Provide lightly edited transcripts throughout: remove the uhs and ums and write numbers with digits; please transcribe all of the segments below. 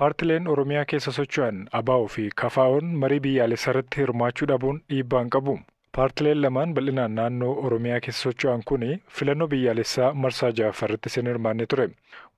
Paartileen Oromiyaa keessa socho'an ABO fi KFO'n marii biyyaalessaa irratti hirmaachuu dhabuun dhiibbaa hin qabu. Paartileen lamaan bal'inaan naannoo Oromiyaa keessa socho'an kuni filannoo biyyaalessaa marsaa 6ffaa irratti hin hirmaanne ture.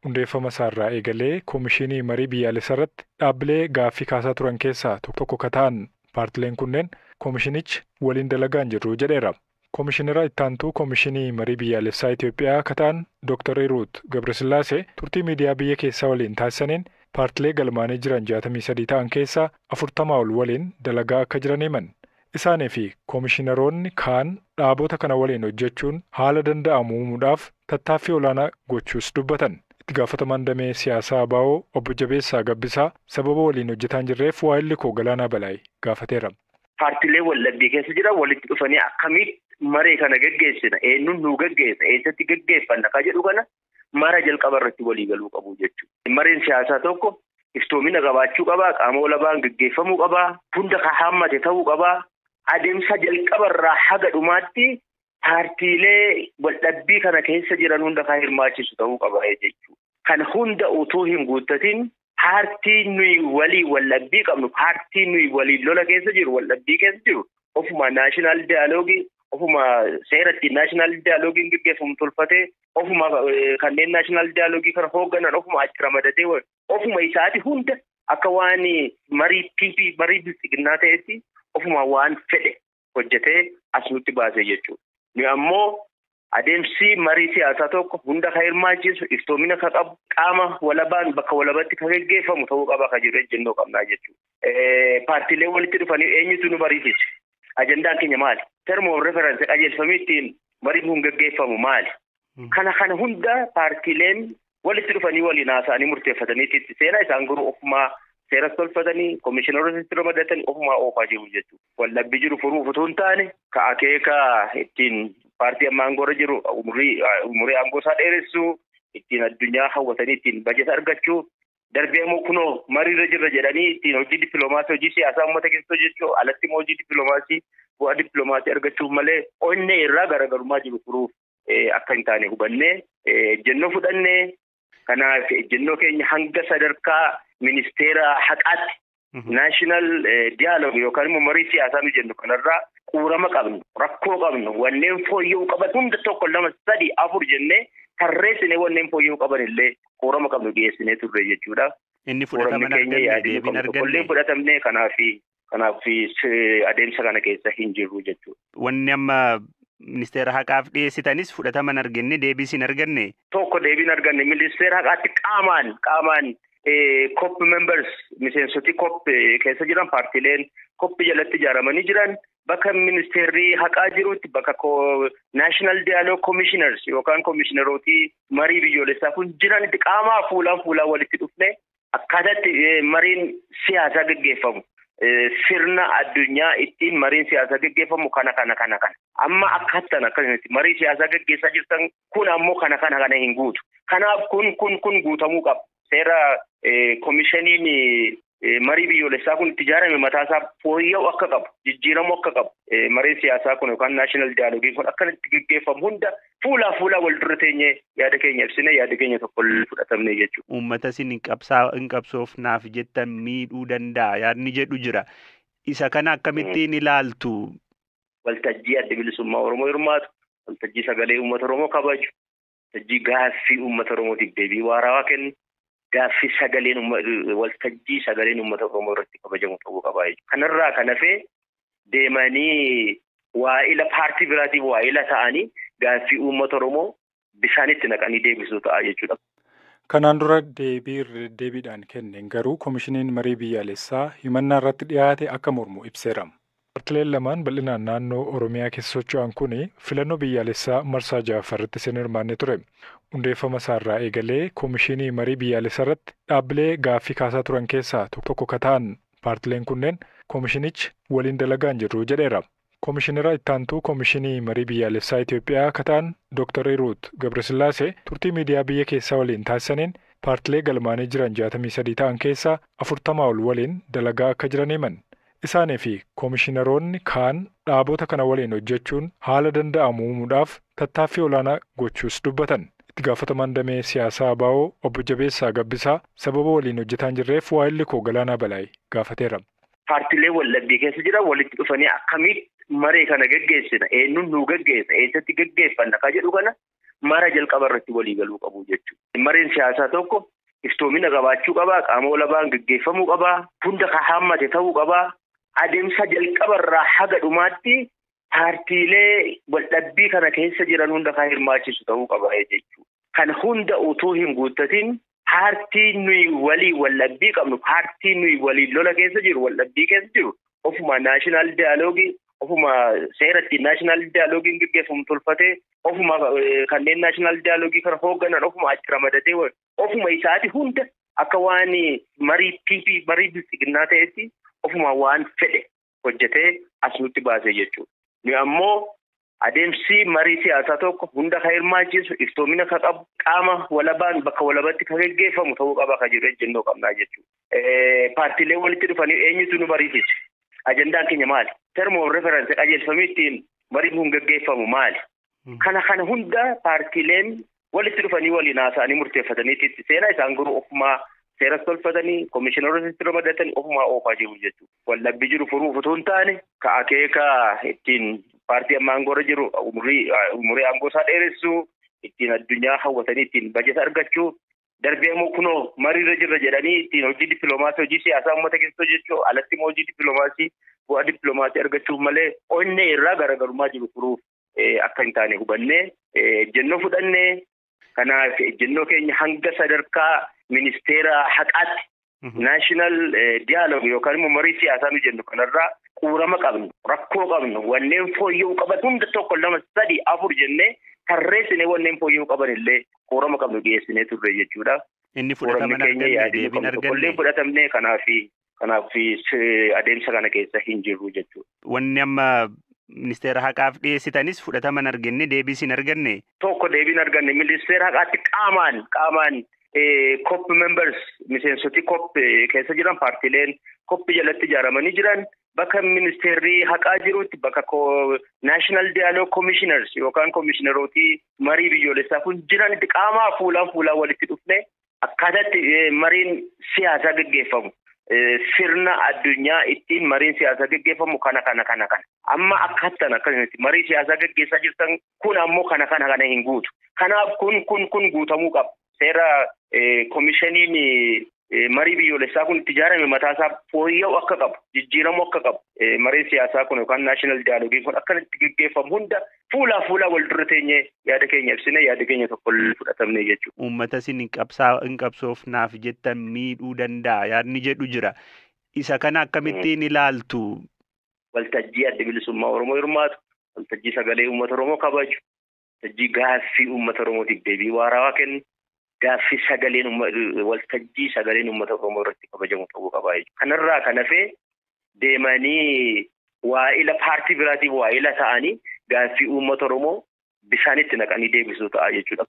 Hundeeffama isaarraa eegalee Koomishinii marii biyyaalessaa irratti dhaabbilee gaaffii kaasaa turan keessaa tokko ka ta'an paartileen kunneen koomishinichi waliin dalagaa hin jirru jedheera. Koomishinara ittaantuu Koomishinii marii biyyaalessaa Itoophiyaa ka ta'an Dr. Hiruut Gabrasillaasee turtii miidiyaa biyya keessaa waliin taasisaniin paartilee galmaanii jiran 63 ta'an keessaa 40 ol waliin dalagaa akka jiran himan. Isaanii fi koomishinaroonni kaan dhaabota kana waliin hojjechuun haala danda'amu uumuudhaaf tattaaffii olaanaa gochuus dubbatan. Itti gaafatamaan damee siyaasaa ABO obbo Jabeessaa Gabbisaa sababa waliin hojjetaa hin jirreef waa'illi koo Galaanaa Balaay gaafateera. Paartilee wallabbii keessa jiran walitti dhufanii akkamitti maree kana gaggeessina, eenyuun nu gaggeessa, eessatti gaggeeffanna ka jedhu kana mara jalqaba irratti walii galuu qabu jechuudha. Mareen siyaasaa tokko iftoomina qabaachuu qabaa, qaama walabaan gaggeeffamuu qabaa, hunda ka hammate ta'uu qabaa. Adeemsa jalqaba irraa haga dhumaatti paartiilee waldhabbii kana keessa jiran hunda kan hirmaachisu ta'uu qaba jechuudha. Kan hunda utuu hin guuttatin paartiin nuyi walii waldhabbii qabnu, paartiin nuyi walii lola keessa jiru, waldhabbii keessa jiru, ofuma naashinaal daayaloogii, ofuma seeratti naashinaal daayaaloogii gaggeeffamu tolfatee, ofuma kanneen naashinaal daayaloogii kana hoogganan ofuma achi ramadatee ofuma isaati hunda akka waan marii bilchiginnaa ta'etti ofuma waan fedhe hojjetee as nutti baasee jechuudha. Ni ammoo adeemsi marii siyaasaa tokko hunda kan hirmaachisu, iftoomina kan qabu, qaama walabaan bakka walabatti kan gaggeeffamu ta'uu qaba kan jedhu ejjennoo qabnaa jechuudha. Paartiilee walitti dhufanii eenyutu nu mariisise? Ajandaan keenya maali? Term of reference qajeelfamee ittiin mariin kun gaggeeffamu maali? Kana hunda paartiileen walitti dhufanii waliin haasa'anii murteeffatanii itti seenaa isaan garuu ofumaa seeras tolfatanii koomishinarota ramadatan ofumaa oofaa jiru jechuudha. Waldhabbii jiru furuuf utuu hin taane ka akeeka ittiin paartii amma aangoorra jiru umurii aangoo isaa dheeressuu, ittiin addunyaa hawwatanii ittiin bajeta argachuu, darbee immoo kunoo mariirra jirra jedhanii ittiin hojii dippiloomaasii, hojii siyaasaa uummata keessa hojjechuu, alatti immoo hojii dippiloomaasii, bu'aa dippiloomaasii argachuuf malee onnee irraa garaagarummaa jiru furuuf akka hin taane hubannee ejjennoo fudhannee. Kanaaf ejjennoo keenya hanga sadarkaa ministeera haqaatti naashinaal diyaaloog yookaan immoo marii siyaasaa nu jennu kanarraa quurama qabnu, rakkoo qabnu, wanneen fooyya'uu qaban hunda tokko 2, 3, 4 jennee tarreessinee wanneen fooyya'uu qaban illee quurama qabnu dhiyeessinee turre jechuudha. Inni fudhatama arganne fudhatamne kanaaf adeemsa kana keessa hin jirru jechuudha. Wanni amma ministeera haqaaf dhiyeessitanis fudhataman arganne deebiin arganne. Tokko deebiin arganne ministeera haqaatti qaamaan COP members miseensoti COP keessa jiran paartileen COP jalatti ijaaramanii jiran bakka ministeerri haqaa jirutti bakka national dialogue commissioners yookaan koomishinerooti marii biyyoolessaa kun jiranitti qaamaa fuulaan walitti dhufne akkaataatti mariin siyaasaa gaggeeffamu. Sirna addunyaa ittiin mariin siyaasaa gaggeeffamu kana. Amma akkasitti marii siyaasaa gaggeessaa jirtan kun ammoo kana hin guutu. Kanaaf kun guutamuu qaba. Seera koomishiniin marii biyyoolessaa kun itti ijaarame mataasaa fooyya'u akka qabu, jijjiiramuu akka qabu. Mariin siyaasaa kun yookaan naashinaal diyaaloogiin kun akka itti gaggeeffamu hunda fuulaa wal dura teenyee yaada keenya ibsine yaada keenya tokko fudhatamne jechuudha. Uummata isin hin qabsoofnaaf jettan miidhuu danda'a yaadni jedhu jira. Isa kana akkamittiin ilaaltu? Waltajjii adda bilisummaa Oromoo hirmaatu, waltajjii sagalee uummata Oromoo kabaju, waltajjii gaaffii uummata Oromootiif deebii waarawaa kennu, gaaffii waltajjii sagaleen uummata Oromoo irratti kabajamu ta'uu qaba. Kanarraa kan hafe deemanii waa'ila paartii biraatiif waa'ila ta'anii gaaffii uummata Oromoo bisaanitti naqanii deebisuu ta'a jechuudha. Kanaan dura deebiidhaan kenneen garuu koomishiniin marii biyyaalessaa himannaa irratti dhiyaate akka mormu ibseera. Paartileen lamaan bal'inaan naannoo Oromiyaa keessa socho'an kuni filannoo biyyaalessaa marsaa 6ffaa irratti hin hirmaanne ture. Hundeeffama isaarraa eegalee koomishinii marii biyyaalessaa irratti dhaabbilee gaaffii kaasaa turan keessaa tokko ka ta'an paartileen kunneen koomishinichi waliin dalagaa hin jirru jedheera. Koomishinara ittaantuu Koomishinii marii biyyaalessaa Itoophiyaa ka ta'an Dr. Hiruut Gabrasillaasee turtii miidiyaa biyya keessaa waliin taasisaniin paartilee galmaanii jiran 63 ta'an keessaa 40 ol waliin dalagaa akka jiran himan. Isaanii fi koomishinaroonni kaan dhaabota kana waliin hojjechuun haala danda'amu uumuudhaaf tattaaffii olaanaa gochuus dubbatan. Itti gaafatamaan damee siyaasaa ABO obbo Jabeessaa Gabbisaa sababa waliin hojjetaan jirreef waa'illi koo Galaanaa Balaay gaafateera. Paartiilee waldhabbii keessa jiran walitti dhufanii akkamitti maree kana gaggeessina eenyuun nu gaggeessa eessatti gaggeeffanna ka jedhu kana mara jalqaba irratti walii galuu qabu jechuudha. Mareen siyaasaa tokko iftoomina qabaachuu qabaa, qaama walabaan gaggeeffamuu qabaa, hunda ka hammate ta'uu qabaa. Adeemsa jalqaba irraa haga dhumaatti paartiilee waldhabbii kana keessa jiran hunda kan hirmaachisu ta'uu qaba jechuudha. Kan hunda utuu hin guuttatin paartiin nuyi walii waldhabbii qabnu, paartiin nuyi walii lola keessa jiru, waldhabbii keessa jiru, ofuma naashinaal daayaloogii, ofuma seeratti naashinaal daayaloogiin gaggeeffamu tolfatee, ofuma kanneen naashinaal daayaloogii kana hoogganan ofuma achi ramadatee ofuma isaati hunda akka waan marii bilisiginnaa ta'etti ofuma waan fedhe hojjetee as nutti baasee jechuudha. Ni ammoo adeemsi marii siyaasaa tokko hunda kan hirmaachisu, iftoomina kan qabu, qaama walabaan bakka walabatti kan gaggeeffamu ta'uu qaba kan jiru ejjennoo qabnaa jechuudha. Paartiilee walitti dhufanii eenyutu nu mariisise? Ajandaan keenya maali? Term of reference qajeelfamee ittiin mariin kun gaggeeffamu maali? Kana hunda paartiileen walitti dhufanii waliin haasa'anii murteeffatanii itti seenaa isaan garuu ofumaa seeras tolfatanii komishiinarootatti ramadatan ofumaa oofaa jiru jechuudha. Waldhabbii jiru furuuf utuu hin taane ka akeeka ittiin paartii amma aangoorra jiru umurii aangoo isaa dheeressuu, ittiin addunyaa hawwatanii ittiin bajeta argachuu, darbee immoo kunoo mariirra jirra jedhanii ittiin hojii dippiloomaasii, hojii siyaasaa uummata keessa hojjechuu, alatti immoo hojii dippiloomaasii, bu'aa dippiloomaasii argachuuf malee onnee irraa garaagarummaa jiru furuuf akka hin taane hubannee ejjennoo fudhannee. Kanaaf ejjennoo keenya hanga sadarkaa ministeera haqaatti naashinaal diyaaloog yookaan immoo marii siyaasaa nu jennu kanarraa quurama qabnu, rakkoo qabnu, wanneen fooyya'uu qaban hunda tokko 2, 3, 4 jennee tarreessinee wanneen fooyya'uu qaban illee quurama qabnu dhiyeessinee turre jechuudha. Inni fudhatama arganne deebiin arganne. Fudhatamne kanaaf adeemsa kana keessa hin jirru jechuudha. Wanni amma ministeera haqaaf dhiyeessitanis fudhataman arganne deebii sin arganne. Tokko deebiin arganne ministeera haqaatti qaamaan COP members miseensoti COP keessa jiran paartiileen COP jalatti ijaaramanii jiran bakka ministeerri haqaa jirutti bakka national dialogue commissioners yookaan komishinerooti marii biyyoolessaa kun jiranitti qaamaa fuulaan walitti dhufne akkaataatti mariin siyaasaa gaggeeffamu. Sirna addunyaa ittiin mariin siyaasaa gaggeeffamu kana. Amma akkasitti marii siyaasaa gaggeessaa jirtan kun ammoo kana hin guutu. Kanaaf kun guutamuu qaba. Seera komishiniin marii biyyoolessaa kun itti ijaarame mataasaa fooyya'u akka qabu, jijjiiramuu akka qabu. Mariin siyaasaa kun yookaan naashinaal diyaaloogiin kun akkanatti gaggeeffamu hunda fuulaa wal dura teenyee yaada keenya ibsine yaada keenya tokko fudhatamne jechuudha. Uummata isin hin qabsoofnaaf jettan miidhuu danda'a yaadni jedhu jira. Isa kana akkamittiin ilaaltu? Waltajjii adda bilisummaa Oromoo hirmaatu, waltajjii sagalee uummata Oromoo kabaju, waltajjii gaaffii uummata Oromootiif deebii waarawaa kennu, gaaffii waltajjii sagaleen uummata Oromoo irratti kabajamu ta'uu qaba. Kanarraa kan hafe deemanii waa'ila paartii biraatiif waa'ila ta'anii gaaffii uummata Oromoo bisaanitti naqanii deebisuu ta'a jechuudha.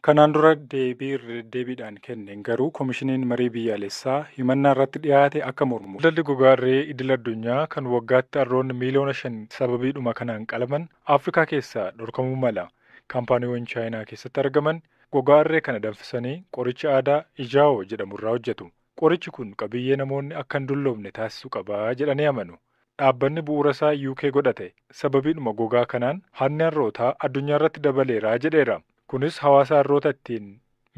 Kanaan dura deebiidhaan kenneen garuu komishiniin marii biyyaalessaa himannaa irratti dhiyaate akka mormu. Daldalli gogaarree idil addunyaa kan waggaatti arroonni miliyoona 5 sababiidhuma kanaan qalaman Afrikaa keessaa dhorkamuu mala. Kaampaaniiwwan Chaayinaa keessatti argaman gogaarree kana danfisanii qoricha aadaa Ijaawoo jedhamurraa hojjetu. Qorichi kun qabiyyee namoonni akka hin dulloomne taasisuu qabaa jedhanii amanu. Dhaabbanni bu'uura isaa UK godhate sababiidhuma gogaa kanaan hanni harrootaa addunyaa irratti dabaleeraa jedheera. Kunis hawaasa harroota ittiin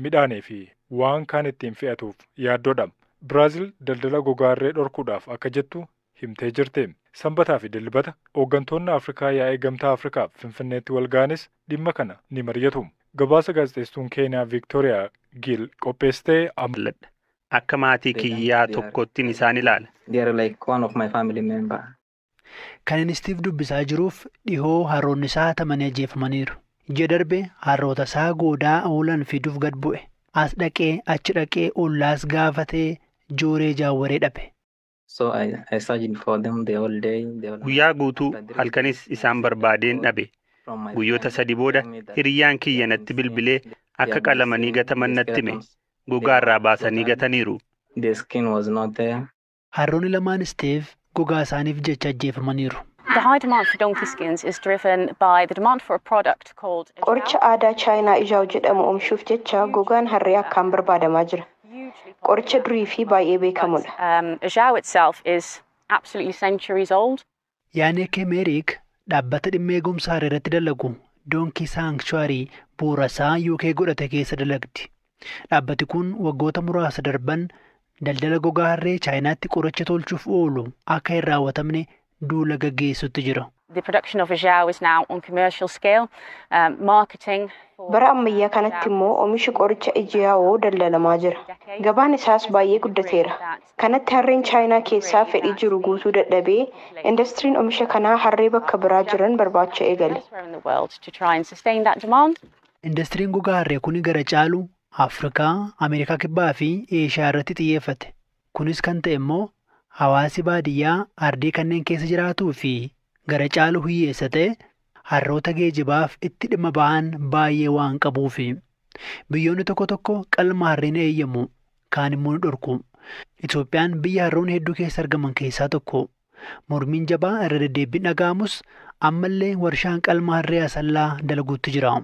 midhaanii fi waan kaan ittiin fe'atuuf yaaddoodha. Biraazil daldala gogaarree dhorkuudhaaf akka jettu himtee jirti. Sanbataa fi dilbata hooggantoonni Afrikaa yaa'ii gamtaa Afrikaaf Finfinneetti wal ga'anis dhimma kana ni mari'atu. Gabaasa gaazexeessuun Keeniyaa Viiktooriyaa Giil qopheessitee akka maatii kiyyaa tokkottiin isaan ilaala. Kan inni Steve dubbisaa jiruuf dhihoo harroonni isaa hatamanii ajjeefamaniiru. Ji'a darbe harroota isaa goodaa oolan fiduuf gad bu'e. As dhaqee achi dhaqee ollaas gaafatee jooree jaawwaree dhabe. Guyyaa guutuu halkanis isaan barbaadeen dhabe. Guyyoota 3 booda hiriyyaan kiyya natti bilbilee akka qalamanii gataman natti hime. Gogaa irraa baasanii gataniiru. Harroonni lamaan Steve gogaa isaaniif jecha ajjeefamaniiru. The high demand for donkey skins is driven by the demand for a product called Qoricha aadaa Chaayinaa Ijaaw jedhamu oomishuuf jecha gogaan harree akkaan barbaadamaa jira. Qoricha durii fi baay'ee beekamudha. Ijaaw itself is absolutely centuries old. Yaaneke Meerik dhaabbata dhimma eegumsa harree irratti dalagu Donkey Sanctuary bu'uurasaa UK godhate keessa dalagdi. Dhaabbati kun waggoota muraasa darban daldala gogaa harree Chaayinaatti qoricha tolchuuf oolu akka hin raawwatamne duula gaggeessutti jira. The production of Ijaaw is now on commercial scale. Marketing. Bara ammayyaa kanatti immoo oomishi qoricha Ijaaw daldalamaa jira. Gabaan isaas baay'ee guddateera. Kanatti harreen Chaayinaa keessaa fedhii jiru guutuu dadhabee indastiriin oomisha kanaa harree bakka biraa jiran barbaacha eegale. Indastiriin gogaa harree kun gara caalu Afrikaa, Ameerikaa Kibbaa fi Eeshiyaa irratti xiyyeeffate. Kunis kan ta'e immoo hawaasi baadiyyaa ardii kanneen keessa jiraatuu fi gara caalu hiyyeessa ta'e harroota geejibaaf itti dhimma ba'an baay'ee waan qabuufi. Biyyoonni tokko tokko qalma harreen eeyyamu kaan immoo ni dhorku. Itoophiyaan biyya harroonni hedduu keessa argaman keessaa tokko. Mormiin jabaa irra deddeebiin dhaga'amus ammallee warshaan qalma harree asallaa dalaguutti jira.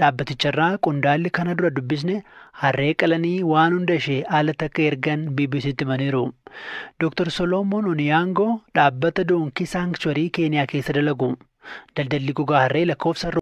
Dhaabbaticharraa qondaalli kana dura dubbisne harree qalanii waan hunda ishee haalatti akka ergan BBC'tti himaniiru. Dr. Solomon Onyango dhaabbata Donkey Sanctuary Keeniyaa keessa dalagu. Daldalli gogaa harree lakkoofsa